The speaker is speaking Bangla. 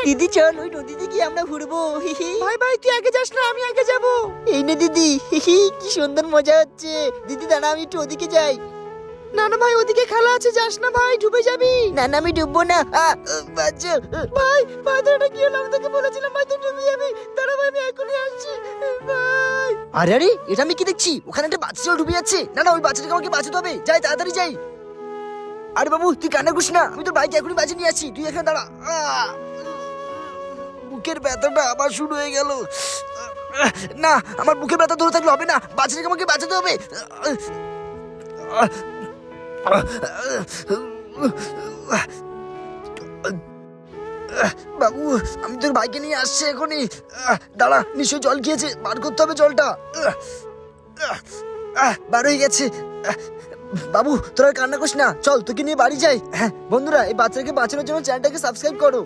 দিদি চল ওই নদীতে গিয়ে আমরা ঘুরবো। ভাই ভাই তুই আগে যাস না, আমি আগে যাব। এই নে দিদি, কি সুন্দর মজা হচ্ছে। দিদি দাঁড়া আমি একটু ওদিকে যাই। না না ভাই, ওদিকে খেলা আছে, যাস না ভাই, ডুবে যাবি। না না আমি ডুববো না। বাঁচো। ভাই ভাই তোরা কি হলো, আমি তোকে বলেছিলাম ভাই তুই ডুবে যাবি। দাঁড়া ভাই আমি এখনই আসছি ভাই। আরে আরে এটা আমি কি দেখছি, ওখানে একটা বাচ্চা ডুবে যাচ্ছে। না না ওই বাচ্চাটাকে আমাকে বাঁচাতে হবে, যাই তাড়াতাড়ি যাই। আরে বাবু তুই কান্না করিস না, আমি তোর বাইকে এখনই বাঁচিয়ে নিয়ে আসছি, তুই এখানে দাঁড়া। বুকের ব্যথাটা আবার শুরু হয়ে গেল। না আমার বুকের ব্যথা ধরে থাকলে হবে না, বাচ্চাটাকে আমাকে বাঁচাতে হবে। বাবু আমি তোর বাইকে নিয়ে আসছি এখনই। দাঁড়া, নিশ্চয়ই জল খেয়েছে, বার করতে হবে জলটা। বার হয়ে গেছে। বাবু তোরা কান্না করিস না, চল তোকে নিয়ে বাড়ি যাই। হ্যাঁ বন্ধুরা, এই বাচ্চাকে বাঁচানোর জন্য চ্যানেলটাকে সাবস্ক্রাইব করো।